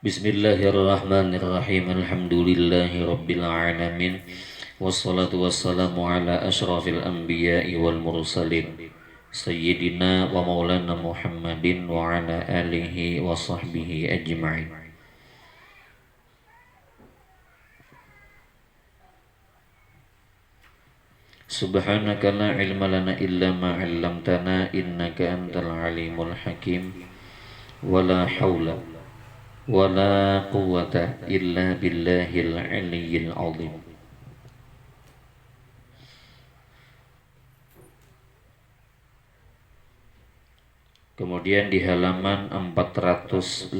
Bismillahirrahmanirrahim. Alhamdulillahi rabbil alamin. Wassalatu wassalamu ala asyrafil anbiya'i wal mursalin Sayyidina wa maulana Muhammadin wa ala alihi wa sahbihi ajma'in. Subhanaka la ilma lana illa ma 'allamtana innaka antal alimul hakim. Wala haula wala quwwata illa billahil aliyyil azim. Kemudian di halaman 456,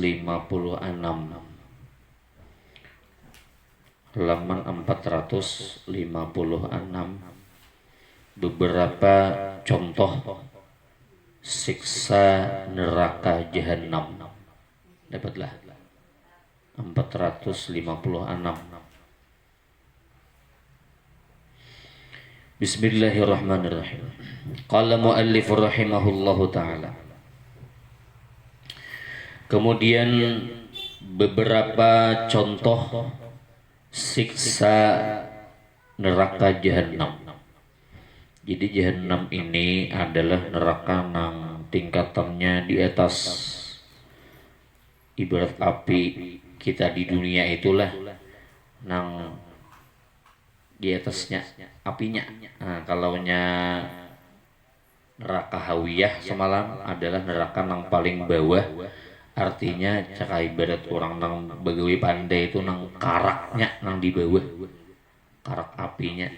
halaman 456, beberapa contoh siksa neraka jahanam. Dapatlah 456. Bismillahirrahmanirrahim. Qala muallif rahimahullahu taala. Kemudian beberapa contoh siksa neraka jahanam. Jadi jahanam ini adalah neraka yang tingkatannya di atas ibarat api kita di dunia itulah nang di atasnya apinya. Nah, kalaunya neraka hawiyah semalam adalah neraka nang paling bawah, artinya cak ibarat orang nang begawi pandai itu nang karaknya nang di bawah karak apinya.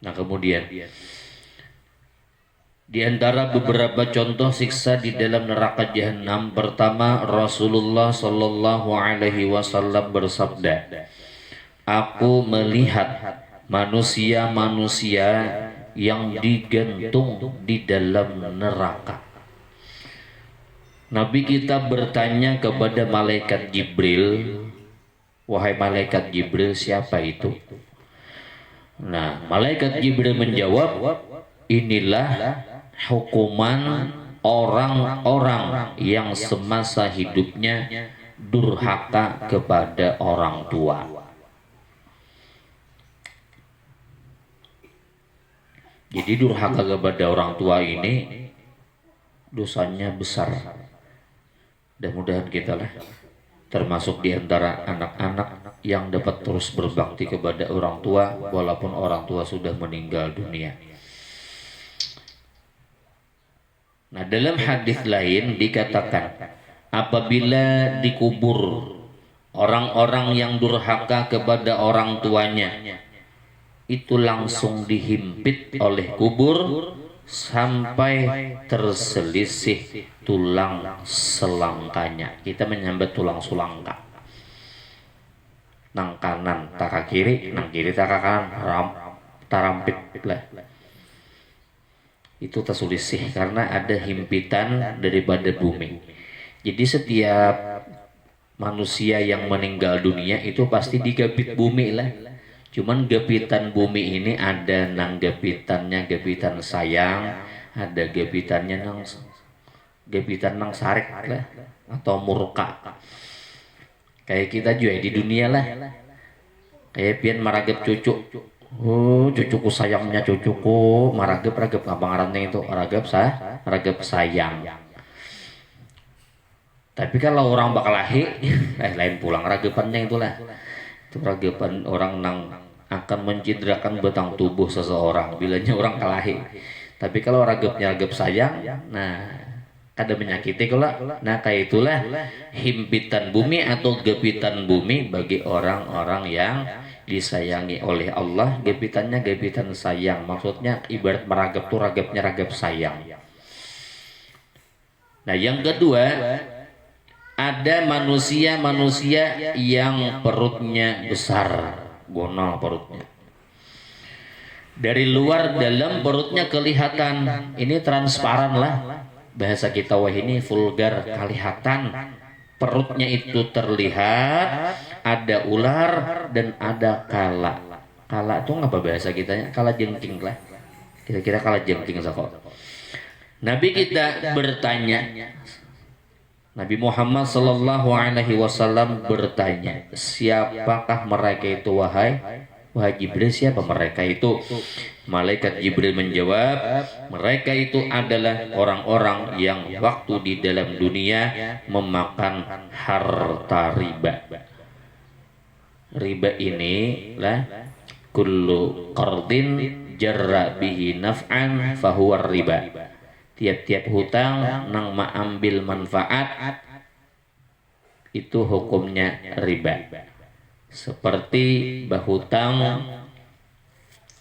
Nah, kemudian di antara beberapa contoh siksa di dalam neraka jahanam, pertama Rasulullah Shallallahu Alaihi Wasallam bersabda, "Aku melihat manusia-manusia yang digantung di dalam neraka." Nabi kita bertanya kepada malaikat Jibril, "Wahai malaikat Jibril, siapa itu?" Nah, malaikat Jibril menjawab, "Inilah hukuman orang-orang yang semasa hidupnya durhaka kepada orang tua." Jadi durhaka kepada orang tua ini dosanya besar. Mudah-mudahan kita lah termasuk di antara anak-anak yang dapat terus berbakti kepada orang tua walaupun orang tua sudah meninggal dunia. Nah, dalam hadis lain dikatakan, apabila dikubur orang-orang yang durhaka kepada orang tuanya, itu langsung dihimpit oleh kubur sampai terselisih tulang selangkanya. Kita menyambat tulang sulangka. Nang kanan taka kiri, nang kiri taka kanan, tarampit lah. Itu terselisih karena ada himpitan daripada bumi. Jadi setiap manusia yang meninggal dunia itu pasti digapit bumi lah. Cuman gapitan bumi ini ada nang gapitannya gapitan sayang, ada gapitannya nang gapitan nang sarik lah atau murka. Kayak kita juga di dunia lah. Kayak pian maragap cucu. Oh, cucuku sayangnya cucuku, maragap apa ngarannya itu? Ragap sayang. Tapi kalau orang bakal lahir, lain pulang ragapannya itulah. Itu ragapan orang nang akan mencidrakan batang tubuh seseorang bilanya orang kalahi. Tapi kalau ragapnya ragap sayang, nah kada menyakiti kalau. Nah, kayak itulah himpitan bumi atau gepitan bumi bagi orang-orang yang disayangi oleh Allah. Gepitannya gepitan sayang, maksudnya ibarat meragap tuh ragapnya ragap sayang. Nah, yang kedua, ada manusia-manusia yang perutnya besar, gonol perutnya. Dari luar dalam perutnya kelihatan, ini transparan lah. Bahasa kita wah ini vulgar, kelihatan. Perutnya itu terlihat, ada ular dan ada kala. Kala itu apa bahasa kitanya? Kala jengking lah. Kira-kira kala jengking sakok. Nabi kita bertanya, Nabi Muhammad sallallahu alaihi wasallam bertanya, siapakah mereka itu wahai Jibril, siapa mereka itu? Malaikat Jibril menjawab, mereka itu adalah orang-orang yang waktu di dalam dunia memakan harta riba. Riba ini lah kullu qardin jarra bihi naf'an fahuwa riba. Tiap-tiap hutang nang ambil manfaat itu hukumnya riba. Seperti bahutang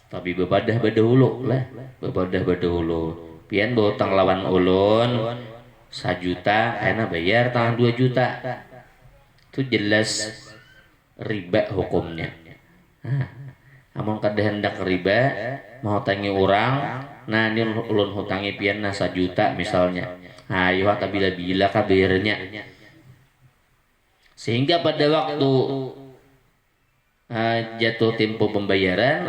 tapi bebadah badahulu lah, bebadah badahulu. Pian bahutang lawan ulun 1 juta, enak bayar tangan 2 juta. Itu jelas riba hukumnya. Amun kada hendak riba mau tangi orang, nah ini ulun hutangi pian 1 juta misalnya. Ayo tak bila-bila kabirnya. Sehingga pada waktu jatuh tempo pembayaran,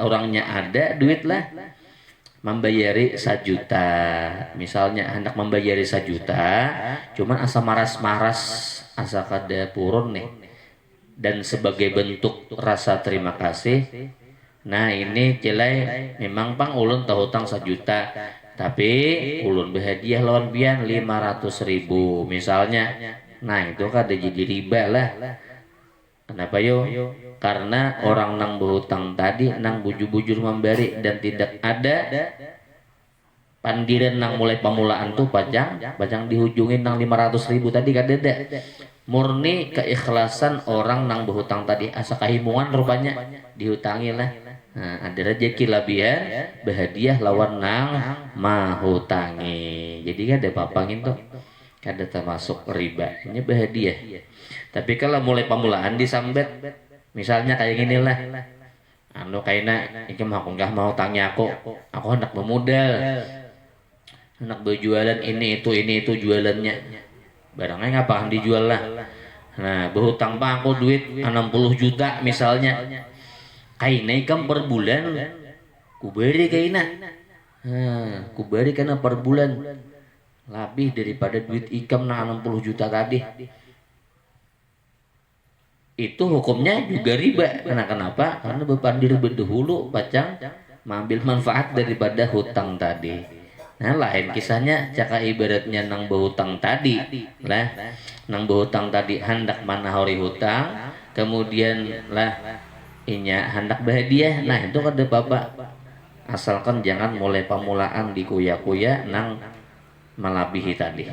orangnya ada duit lah, membayari 1 juta. Misalnya hendak membayari 1 juta, cuman asa maras-maras, asa kada purun nih. Dan sebagai bentuk rasa terima kasih, nah ini celai memang pang ulun tahu hutang 1 juta, tapi ulun berhadiah lawan pian 500.000 misalnya. Nah itu kan jadi riba lah. Kenapa yo? Karena orang nang berhutang tadi nang bujur-bujur memberi dan tidak ada pandiran nang mulai pamulaan tuh pajang dihujungin nang 500.000 tadi kan ada. Murni keikhlasan orang nang berhutang tadi, asa kahimungan rupanya dihutangi lah. Nah, ada rezeki labian berhadiah lawan nang mahutangi. Jadi kan ada papangin tuh kada termasuk riba, ini berhadiah. Tapi kalau mulai pamulaan disambet, misalnya kayak gini lah, kayaknya iki mah aku nggak mau tanya aku hendak memodal, hendak berjualan ini itu jualannya. Barangnya ngapain dijual lah. Nah berhutang pak aku duit 60 juta misalnya, kainai kan per bulan kuberi kaina, kuberi karena per bulan lebih daripada duit ikam na 60 juta tadi. Itu hukumnya juga riba. Kenapa? Karena berpandir berdahulu pacang mengambil manfaat daripada hutang tadi. Nah lain kisahnya caka ibaratnya nang berhutang tadi lah, nang berhutang tadi hendak manahori hutang, kemudian lah inya hendak berhadiah. Nah itu kada bapak, asalkan jangan mulai pamulaan dikuya-kuya nang melebihi tadi.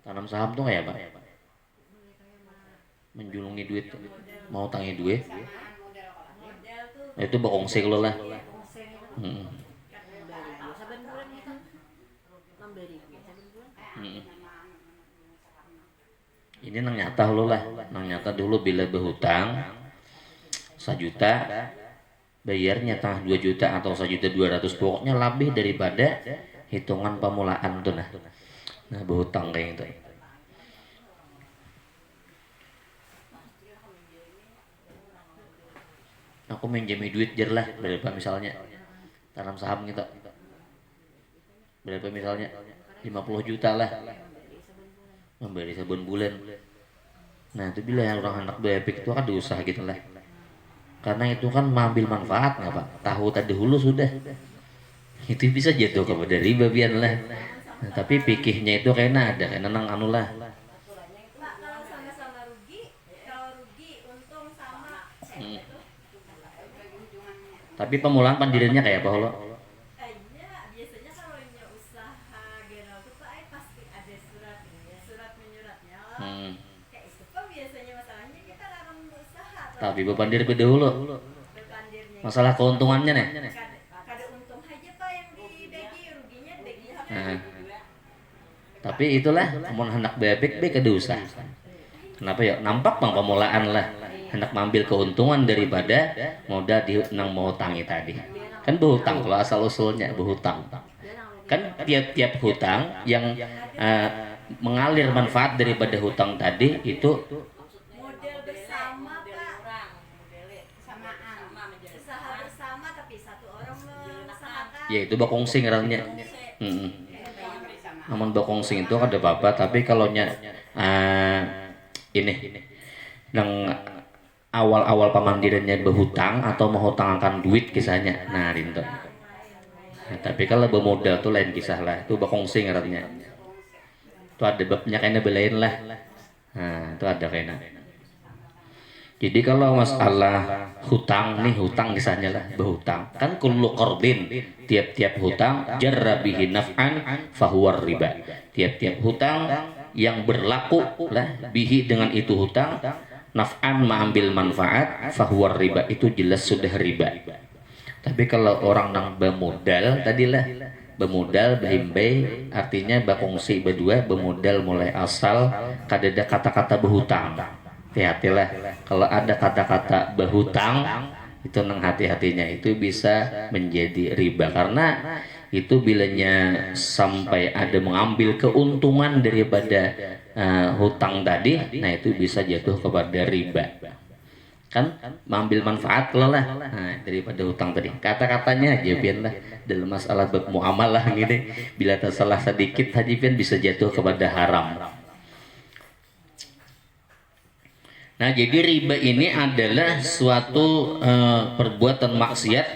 Tanam saham tuh kayak apa? Menjulungi duit, mau tangi duit, itu bakongse lo lah. Ini nang nyata lo lah, nang nyata dulu bila berhutang 1 juta, bayarnya tengah 2 juta atau 1.200.000, pokoknya lebih daripada hitungan pamulaan tuh nah. Nah berhutang kayak gitu. Aku minjami duit jer lah, berapa misalnya tanam saham gitu, berapa misalnya 50 juta lah, memberi saban bulan. Nah itu bila yang orang anak bebek itu kan diusaha gitu lah, karena itu kan mengambil manfaat nggak pak, tahu tadi dulu sudah itu bisa jatuh kepada riba bian lah. Nah, tapi pikirnya itu kayaknya ada kayaknya nang anu lah. Tapi pemulaan pandiriannya kayak apa lo? Biasanya kalau usaha general tuh Pak pasti ada surat menyuratnya lah. Kayak itu Pak biasanya masalahnya kita akan berusaha. Tapi bepandir beda dulu. Masalah keuntungannya nih. Kada untung aja Pak yang dibagi, ruginya bagi HP. Tapi itulah mau hendak bebek kada usah. Kenapa ya? Nampak bang pemulaan lah. Hendak mengambil keuntungan daripada modal di nang mau tangi tadi. Kan berhutang kalau asal usulnya berhutang. Kan tiap-tiap hutang yang mengalir manfaat daripada hutang tadi itu model bersama Pak. usaha bersama tapi satu orang mengusahakan. Ya itu bakongsi ngarannya. Namun bakongsi itu ada apa tapi kalau ini nang awal-awal pamandirannya berhutang atau menghutangkan duit kisahnya. Nah, rinto. Nah, tapi kalau bermodal tuh lain kisah lah. Itu bakongsi ngarannya. Itu ada babnya kayaknya belain lah. Nah, itu ada kayaknya. Jadi kalau masalah hutang nih, hutang kisahnya lah, berhutang. Kan kullu qardin, tiap-tiap hutang jarra bihi naf'an fahuwar riba. Tiap-tiap hutang yang berlaku lah bihi dengan itu hutang naf'an mengambil manfaat fahuwar riba, itu jelas sudah riba. Tapi kalau orang nang bermodal tadilah bermodal bahimbai artinya bakongsi berdua bermodal mulai asal kadada kata-kata berhutang. Hati-hatilah kalau ada kata-kata berhutang itu nang hati-hatinya itu bisa menjadi riba karena itu bilanya sampai ada mengambil keuntungan daripada hutang tadi, nah itu bisa jatuh kepada riba. Kan mengambil manfaat lah daripada hutang tadi. Kata-katanya aja pian lah dalam masalah bermuamalah gini, bila tersalah sedikit haji pian bisa jatuh kepada haram. Nah, jadi riba ini adalah suatu perbuatan maksiat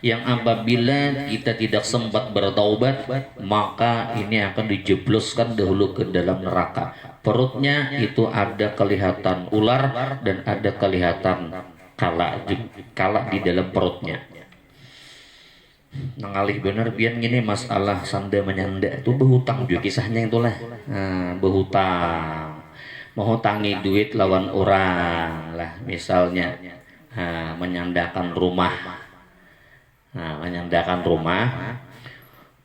yang apabila kita tidak sempat bertaubat maka ini akan dijebloskan dahulu ke dalam neraka. Perutnya itu ada kelihatan ular dan ada kelihatan kala di dalam perutnya. Nangalih bener bian gini masalah sanda menyanda itu berhutang juga kisahnya itulah. Berhutang menghutangi duit lawan orang lah misalnya menyandakan rumah. Menyandakan rumah.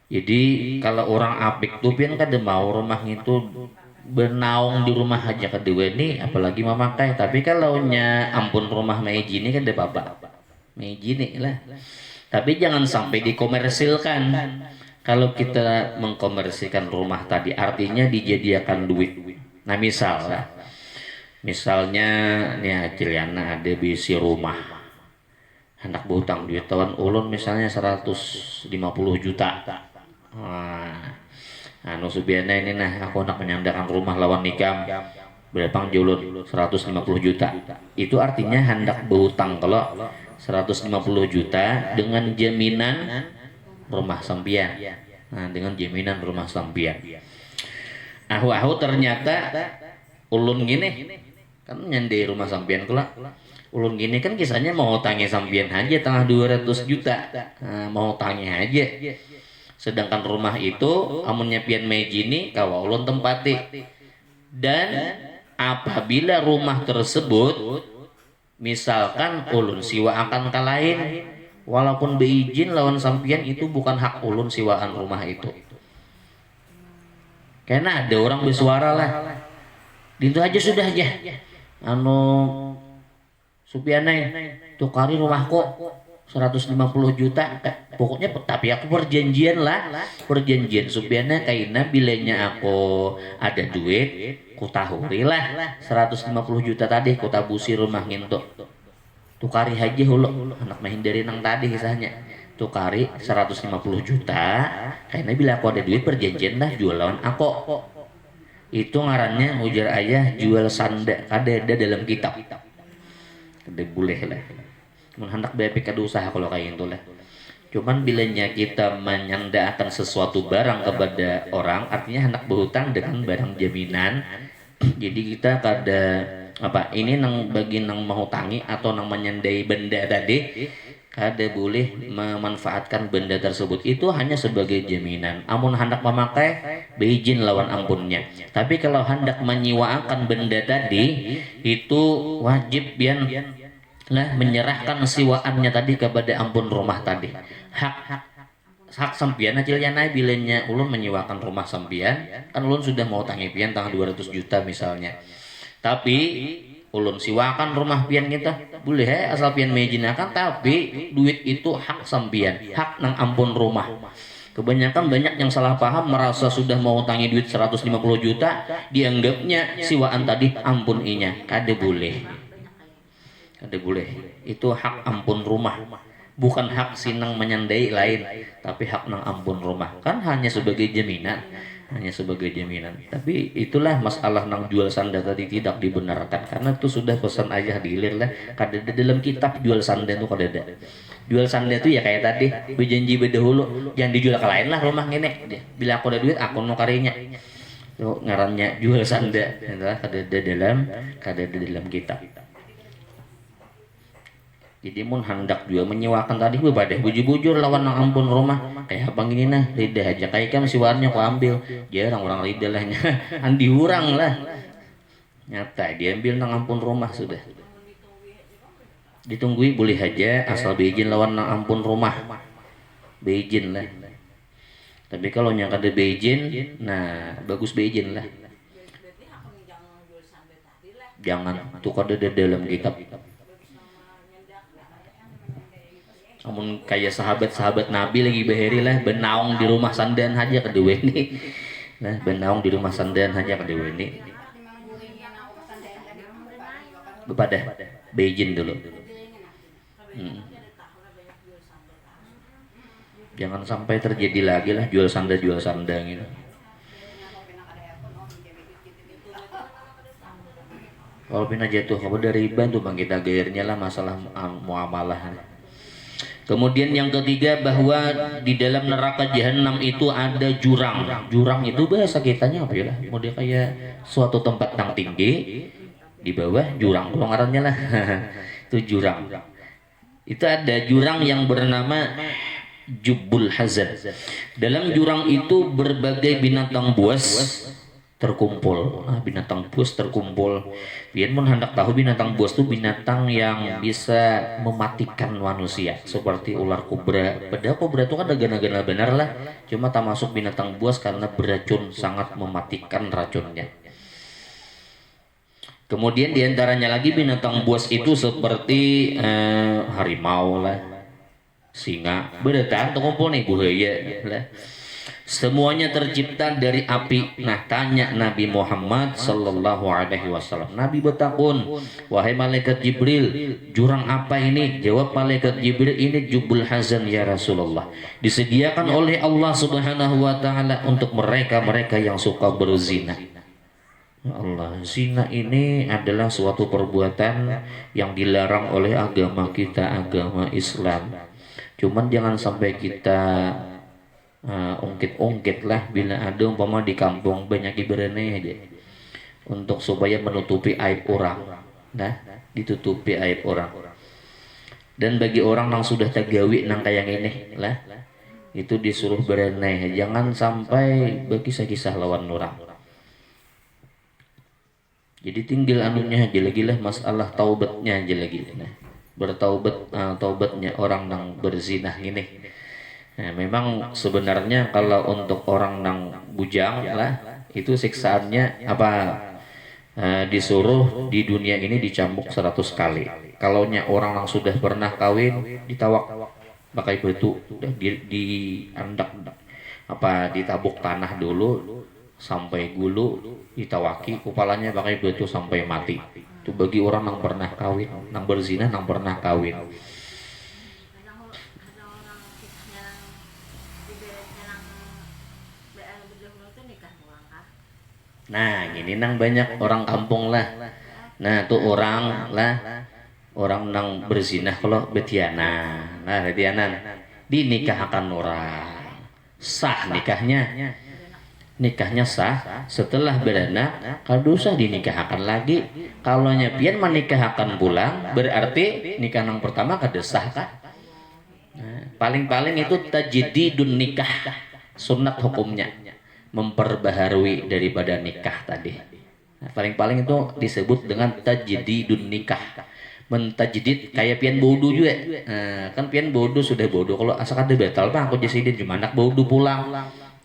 Jadi kalau orang apik tuh pian kada mau rumah itu bernaung di rumah aja kedua ini apalagi memakai. Tapi kalau nya ampun rumah meji ini kan ada bapak meji nih lah. Tapi jangan sampai dikomersilkan. Kalau kita mengkomersilkan rumah tadi artinya dijadikan duit. Nah misalnya nih Ciliana ada bisi rumah hendak berhutang duit tahun ulun misalnya 150 juta. Nusubiana ini nah aku hendak menyandarkan rumah lawan nikam berapa julun 150 juta. Itu artinya hendak berhutang kalau 150 juta dengan jaminan rumah sampian. Dengan jaminan rumah sampian. Ahu ternyata ulun gini kan nyandi rumah sampian kelak. Ulun gini kan kisahnya mau tanya sampian aja tengah 200 juta. Mau tanya aja. Sedangkan rumah itu amunnya pian meji ini kawa ulun tempati. Dan apabila rumah tersebut misalkan ulun siwa akan kalahin walaupun beizin lawan sampian itu bukan hak ulun siwaan rumah itu. Karena ada orang bersuara lah. Itu aja sudah aja. Supianai tukari rumahku 150 juta. Pokoknya tapi aku perjanjian lah. Perjanjian Supiana kaina bilanya aku ada duit, ku tahuri lah 150 juta tadi ku tabusi rumah ngintu. Tukari aja hulu anak menghindari nang tadi kisahnya. Tukari 150 juta karena bila aku ada duit perjanjian dah jual lawan aku. Itu ngarannya ujar ayah jual sanda ada dalam kitab. Ada boleh lah hendak BPK kada usaha kalau kayak gitu lah. Cuman bilanya kita menyandakan sesuatu barang kepada orang artinya hendak berhutang dengan barang jaminan. Jadi kita kada ini nang bagi nang menghutangi atau nang menyandai benda tadi kada boleh memanfaatkan benda tersebut itu hanya sebagai jaminan. Amun hendak memakai beizin lawan ampunnya. Tapi kalau hendak menyiwakan benda tadi itu wajib bian lah menyerahkan siwaannya tadi kepada ampun rumah tadi. Hak sampian acilnya bilanya ulun menyiwakan rumah sampian kan ulun sudah mau tangi pian tanggal 200 juta misalnya. Tapi ulun siwakan rumah pian kita boleh asal pian mejinakan tapi duit itu hak sampian hak nang ampun rumah. Kebanyakan banyak yang salah paham merasa sudah mau tangi duit 150 juta dianggapnya siwaan tadi ampun inya kada boleh kada boleh. Itu hak ampun rumah, bukan hak sinang menyandai lain, tapi hak nang ampun rumah kan hanya sebagai jaminan, hanya sebagai jaminan. Tapi itulah masalah nang jual sanda tadi tidak dibenarkan karena itu sudah pesan ayah diilir lah. Kada ada dalam kitab jual sanda itu, kada ada. Jual sanda itu ya kayak tadi berjanji berdahulu jangan dijual ke lain lah rumah ini. Bila aku ada duit aku mau karinya. Itu ngarannya jual sanda. Itulah kada ada dalam kitab. Jadi mun hendak juga menyewakan tadi bebadah bujur-bujur lawan nang ampun rumah kayak apa gini nah lidah aja kayak kan si warnya aku ambil jarang orang lidah lahnya andi hurang lah nyata dia ambil nang ampun rumah sudah ditunggui boleh aja asal beizin lawan nang ampun rumah beizin lah. Tapi kalau yang kada beizin nah bagus beizin lah, jangan tuh kada ada dalam kitab. Namun kayak sahabat-sahabat Nabi lagi baheri lah benaung di rumah sandan aja kedua ini. Nah, benaung di rumah sandan aja kedua ini. Bepadah beizin dulu. Jangan sampai terjadi lagi lah jual sanda gitu. Kalau pina jatuh kepada riba tuh bang kita gairnya lah masalah muamalah. Kemudian yang ketiga bahwa di dalam neraka jahanam itu ada jurang. Jurang itu bahasa kitanya apa ya lah? Model kayak suatu tempat yang tinggi di bawah jurang pelongarannya lah. Itu jurang. Itu ada jurang yang bernama Jubbul Hazan. Dalam jurang itu berbagai binatang buas terkumpul. Binatang buas terkumpul. Pian pun hendak tahu binatang buas itu binatang yang bisa mematikan manusia seperti ular kobra. Padahal kobra itu kan gana-gana benar lah. Cuma tak masuk binatang buas karena beracun, sangat mematikan racunnya. Kemudian diantaranya lagi binatang buas itu seperti harimau lah, singa, bedatang terkumpul nih buaya lah. Semuanya tercipta dari api. Nah, tanya Nabi Muhammad sallallahu alaihi wasallam. Nabi bertakun, "Wahai malaikat Jibril, jurang apa ini?" Jawab malaikat Jibril, "Ini Jubbul Hazan ya Rasulullah. Disediakan oleh Allah Subhanahu wa taala untuk mereka-mereka yang suka berzina." Allah, zina ini adalah suatu perbuatan yang dilarang oleh agama kita, agama Islam. Cuman jangan sampai kita ungkit-ungkit lah bila ada umpama di kampung banyak ibaratnya aja untuk supaya menutupi aib orang. Nah, ditutupi aib orang. Dan bagi orang yang sudah tagawi nang kayak ini lah, itu disuruh bereneh, jangan sampai berkisah-kisah lawan orang. Jadi tinggal anunya aja lagi lah, masalah taubatnya aja lagi. Nah, bertaubat, taubatnya orang yang berzina ini. Nah, memang sebenarnya kalau untuk orang nang bujang lah itu siksaannya apa, disuruh di dunia ini dicambuk 100 kali. Kalau orang yang sudah pernah kawin ditawak pakai batu, di andak apa ditabuk tanah dulu sampai gulu, ditawaki kepalanya pakai batu sampai mati. Itu bagi orang yang pernah kawin, yang berzina, yang pernah kawin. Nah, gini nang banyak orang kampung lah. Nah, tuh orang lah, orang nang berzina kalau betiana. Nah, betianan dinikahkan orang. Sah nikahnya. Nikahnya sah setelah beranak, kalau usah dinikahkan lagi. Kalau nyapian menikahkan pulang, berarti nikah nang pertama kada sah kan? Nah, paling-paling itu tajdidun nikah, sunat hukumnya. Memperbaharui daripada nikah tadi. Nah, paling-paling itu disebut dengan tajdidun nikah. Mentajdid kayak pian bodoh juga. Nah, kan pian bodoh sudah bodoh. Kalau asal ada batal pak aku jasidin cuma anak bodoh pulang.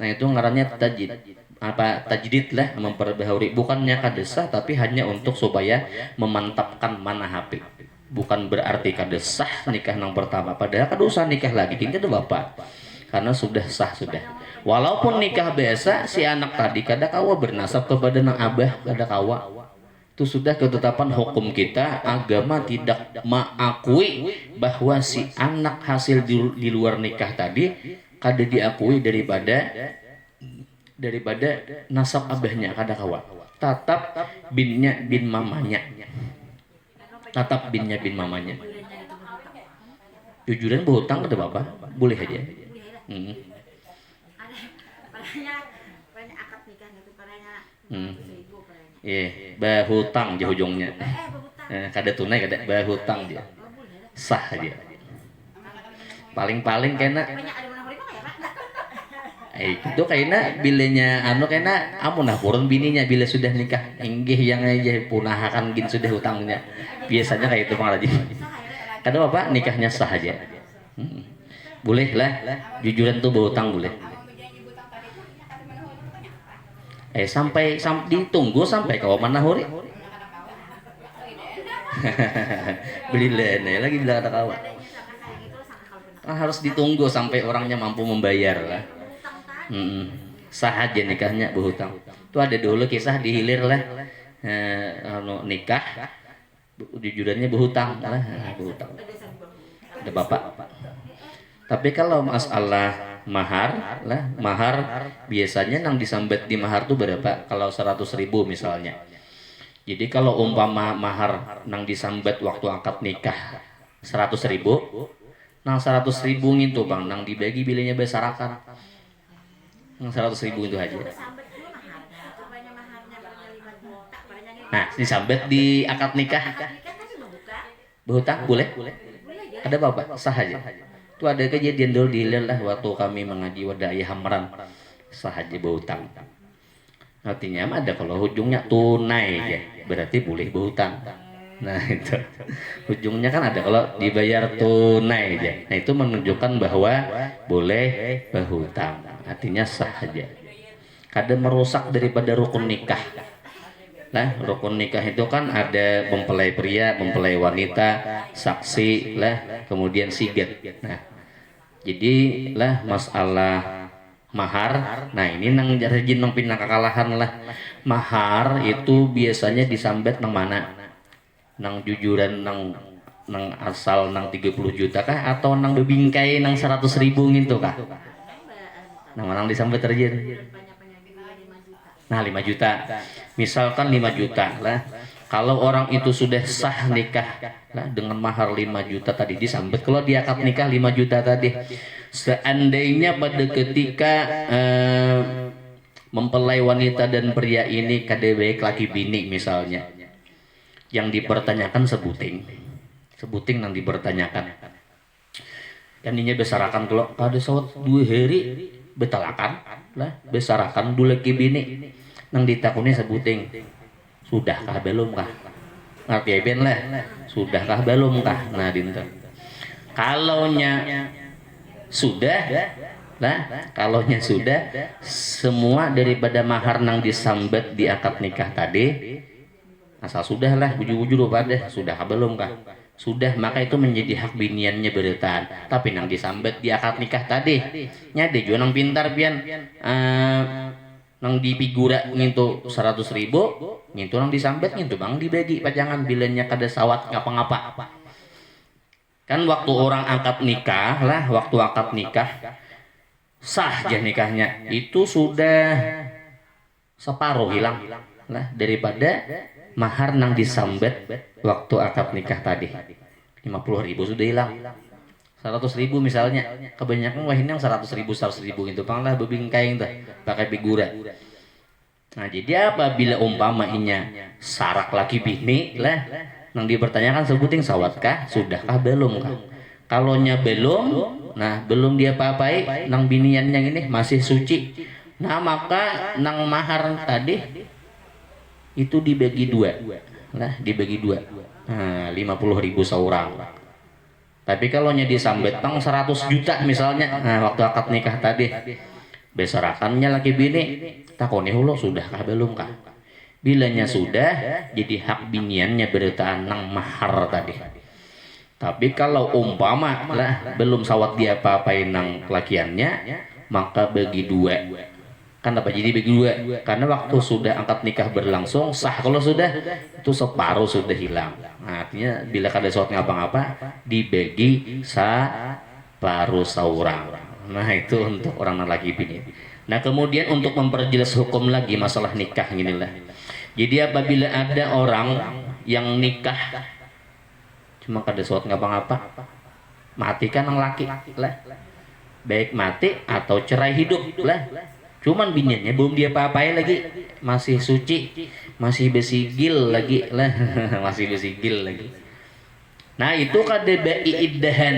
Nah, itu ngarannya tajdid. Apa tajdid lah, memperbaharui, bukannya kadesah tapi hanya untuk supaya memantapkan mana HP. Bukan berarti kadesah nikah yang pertama. Padahal kada usah nikah lagi, tinggal bapak. Karena sudah sah sudah. Walaupun nikah biasa si anak tadi kada kawa bernasab kepada nang abah, kada kawa. Itu sudah ketetapan hukum kita, agama tidak mengakui bahwa si anak hasil di luar nikah tadi kada diakui daripada nasab abahnya kada kawa. Tatap binnya bin mamanya. Tatap binnya bin mamanya. Jujuran berhutang kada apa? Boleh aja. Paranya akad nikah gitu, paranya ribu paranya. Iya, bahutang di ujungnya. Kada tunai kada bahutang dia. Sah dia. Paling-paling kena itu kayaknya bilanya kayaknya amun purun bininya bila sudah nikah inggih yang aja punahakan gin sudah hutangnya. Biasanya kayak itu Bang Raji. Kada apa nikahnya sah aja. Boleh lah, jujuran tuh berhutang boleh. Sampai ditunggu sampai kau mana huri. Beli lene lagi bilang kata kawan. Harus ditunggu sampai orangnya mampu membayar lah. Sah aja nikahnya berhutang. Itu ada dulu kisah di hilir lah. Nikah jujurannya berhutang lah, berhutang. Ada bapak. Tapi kalau masalah mahar lah, mahar biasanya nang disambet di mahar tuh berapa? Kalau 100.000 misalnya. Jadi kalau umpama mahar nang disambet waktu akad nikah 100.000, nang 100.000 itu Bang, nang dibagi bilanya besarakan. Nang 100.000 itu aja. Nah, disambet di akad nikah. Berhutang boleh? Ada bapak sah aja. Itu ada kejadian dulu di hilir lah waktu kami mengaji wadai hamran. Sah aja berhutang. Artinya ada kalau ujungnya tunai ya, berarti boleh berhutang. Nah itu ujungnya kan ada kalau dibayar tunai aja. Nah itu menunjukkan bahwa boleh berhutang. Artinya sah aja. Kadang merusak daripada rukun nikah. Nah rukun nikah itu kan ada mempelai pria, mempelai wanita, saksi lah, kemudian sigat. Nah jadi lah masalah mahar. Nah ini nang rejin nang pindah kekalahan lah. Mahar itu biasanya disambet nang mana? Nang jujuran nang asal nang 30 juta kah atau nang bebingkai nang 100.000 gitu kah? Nang mana disambet rejin? Nah 5 juta. Misalkan 5 juta lah. Kalau orang itu sudah sah nikah lah dengan mahar 5 juta tadi disambet. Kalau dia akad nikah 5 juta tadi. Seandainya pada ketika mempelai wanita dan pria ini kadewek laki bini misalnya, yang dipertanyakan sebuting yang dipertanyakan. Dan ini besarakan kalau pada saat 2 hari betalakan lah, besarakan dulu laki bini nang ditakuni sebuting. Sudahkah belum kah? Ngerti ben lah. Sudahkah belum kah? Nah dinten. Kalaunya sudah lah, kalaunya sudah semua daripada mahar nang disambet di akad nikah tadi asal sudah lah bujur-bujur pada sudahkah belum kah? Sudah, maka itu menjadi hak biniannya bertahan. Tapi nang disambet di akad nikah tadi nyade juga nang pintar pian nang dipigura ngintu 100.000 ngintu nang disambet ngintu Bang dibagi pajangan bilanya kada sawat ngapa-ngapa. Kan waktu orang akad nikah lah, waktu akad nikah sah aja nikahnya itu sudah separuh hilang lah daripada mahar nang disambet waktu akad nikah tadi. 50.000 sudah hilang. 100.000 misalnya, kebanyakan wah ini yang 100.000 gitu Bang lah bebingkai itu pakai figura. Nah jadi apabila umpamanya sarak laki bini lah nang dipertanyakan sebuting sawatkah sudahkah belum kah? Kalaunya belum, nah belum dia papai nang binian yang ini masih suci. Nah maka nang mahar tadi itu dibagi 2 lah, dibagi 2. Nah 50.000 seorang. Tapi kalau nya disambet Bang 100 juta misalnya, nah waktu akad nikah tadi besarakannya laki bini takoni hulo sudahkah belum kah? Bilanya sudah, jadi hak biniannya bertahan nang mahar tadi. Tapi kalau umpama lah belum sawat dia apa-apain nang lakiannya, maka bagi 2. Kan apa jadi bagi dua? Karena waktu sudah akad nikah berlangsung sah, kalau sudah itu separuh sudah hilang. Nah, artinya bila ada sesuatu ngapa-ngapa dibagi separuh saurang. Nah itu untuk orang laki bini. Nah kemudian untuk memperjelas hukum lagi masalah nikah inilah. Jadi apabila ada orang yang nikah cuma kada sesuatu ngapa-ngapa, matikan yang laki lah, baik mati atau cerai hidup lah. Cuman biniannya belum dia apa-apain lagi, masih suci, masih besigil lagi lah, masih besigil lagi. Nah itu kada bai iddahan,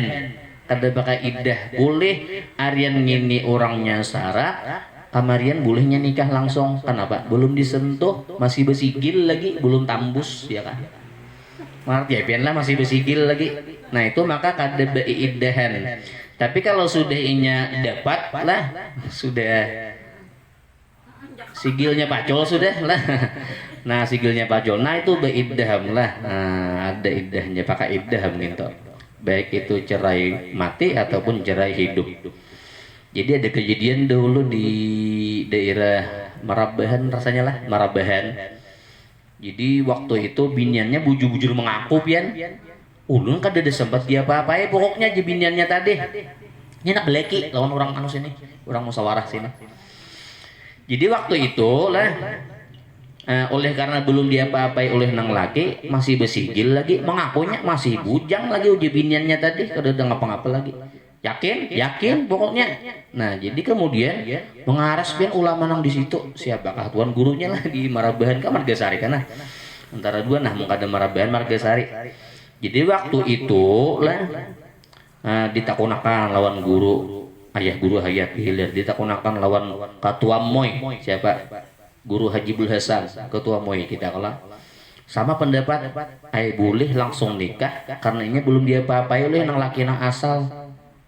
kada pakai iddah. Boleh Aryan ngini orangnya sara, kamarian bolehnya nikah langsung. Kenapa? Belum disentuh, masih besigil lagi, belum tambus ya kan? Marti ya lah masih besigil lagi. Nah itu maka kada bai iddahan. Tapi kalau sudah inya dapat lah, sudah sigilnya pacol sudah lah. Nah sigilnya pacol, nah itu beiddaham lah. Nah, ada iddahnya, pakai iddaham gitu. Baik itu cerai mati ataupun cerai hidup. Jadi ada kejadian dulu di daerah Marabahan rasanya lah, Marabahan. Jadi waktu itu biniannya bujur-bujur mengaku pian. Ulun kada ada sempat dia apa-apa pokoknya aja biniannya tadi. Ini nak beleki lawan orang anu sini, orang musyawarah sini. Jadi waktu itu lah oleh karena belum diapa-apai oleh nang laki, masih besigil lagi, mengakunya masih bujang lagi uji biniannya tadi, kada ada ngapa-ngapa lagi. Yakin pokoknya. Nah jadi kemudian mengaras pian ulama nang di situ, siapakah tuan gurunya lah di Marabahan kan Margasari kan, antara dua nah mungkin ada Marabahan Margasari. Jadi waktu itu lah ditakunakan lawan guru ayah guru Hayat Hilir, ditakunakan lawan ketua Moy siapa guru Hajibul Hasan, ketua Moy kita kalau sama pendapat boleh langsung nikah karena ini belum dia apa-apai oleh nang laki nang asal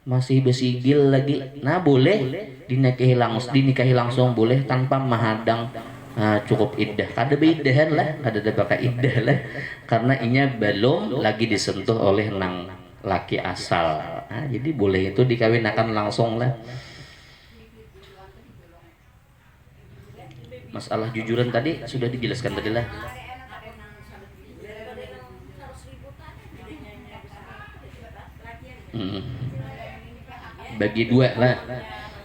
masih besigil lagi. Nah boleh dinikahi langsung boleh tanpa menghadang cukup iddah. Kada beiddahan lah, kada ada pakai iddah lah karena inya belum lagi disentuh oleh nang laki asal. Nah, jadi boleh itu dikawinakan langsung lah. Masalah jujuran tadi sudah dijelaskan tadi lah. Bagi dua lah.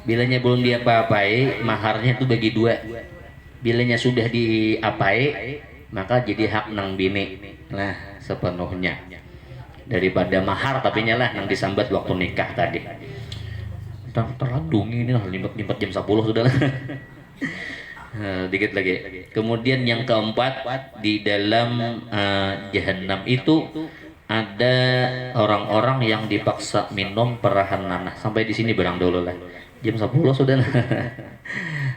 Bilanya belum diapa-apai, maharnya itu bagi dua. Bilanya sudah diapai, maka jadi hak nang bini. Nah, sepenuhnya. Daripada mahar tapi nyalah yang disambat waktu nikah tadi. Terladung ini lah limpet jam 10 sudah lah. Dikit lagi. Kemudian yang keempat di dalam jahanam itu ada orang-orang yang dipaksa minum perahan nanah. Sampai di sini barang dulu lah. Jam 10 sudah lah.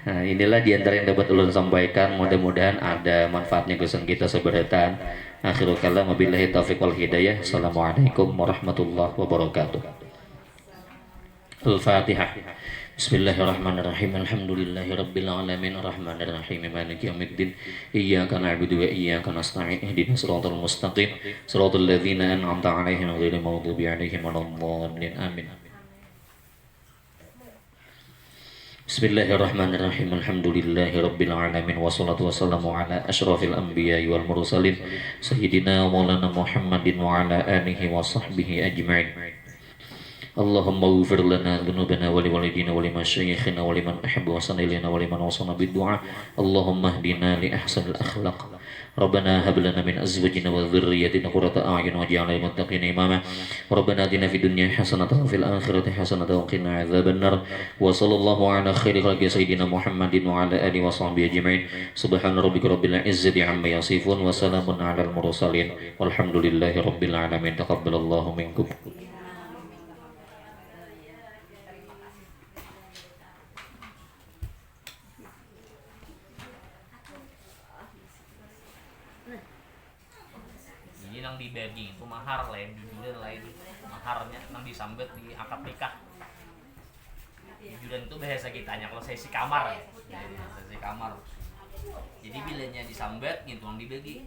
Nah, inilah diantara yang dapat ulun sampaikan. Mudah-mudahan ada manfaatnya kesan kita seberatan. Akhirul kalam wabillahi taufiq wal hidayah. Assalamualaikum warahmatullahi wabarakatuh. Al-Fatihah. Bismillahirrahmanirrahim. Alhamdulillahi rabbil alamin arrahmanir rahim maliki yaumiddin. Iyyaka na'budu wa iyyaka nasta'in. Ihdinas siratal mustaqim. Siratal ladzina an'amta 'alaihim ghairil maghdubi 'alaihim waladdallin. Amin. Bismillahirrahmanirrahim. Alhamdulillahi rabbil alamin wassalatu wassalamu ala asyrafil anbiya'i wal mursalin sayyidina maulana Muhammadin wa ala alihi wa sahbihi ajma'in. Allahumma ighfir lana dhunubana wa liwalidina wa limasyayikhina wa liman ahabba wa sanilina wa liman wasana bid-du'a. Allahumma hdina li ahsanil akhlaq. Rabbana hab lana min azwajina wa dhurriyyatina qurrata a'yun waj'alna lil muttaqina imama. Rabbana atina fid dunya hasanatan wa fil akhirati hasanatan wa qina adzabannar. Wa sallallahu ala khairi khalqi sayyidina Muhammadin wa ala alihi wa sahbihi ajma'in. Subhana rabbika rabbil izzati amma yasifun wa salamun alal mursalin walhamdulillahi rabbil alamin. Taqabbalallahu minkum. Nang dibagi itu mahar lain, jujuran lain, maharnya nang disambet di akad nikah. Jujuran itu bahasa kitanya kalau sesi kamar ya, sesi kamar. Jadi bilanya disambet gitu nang dibagi.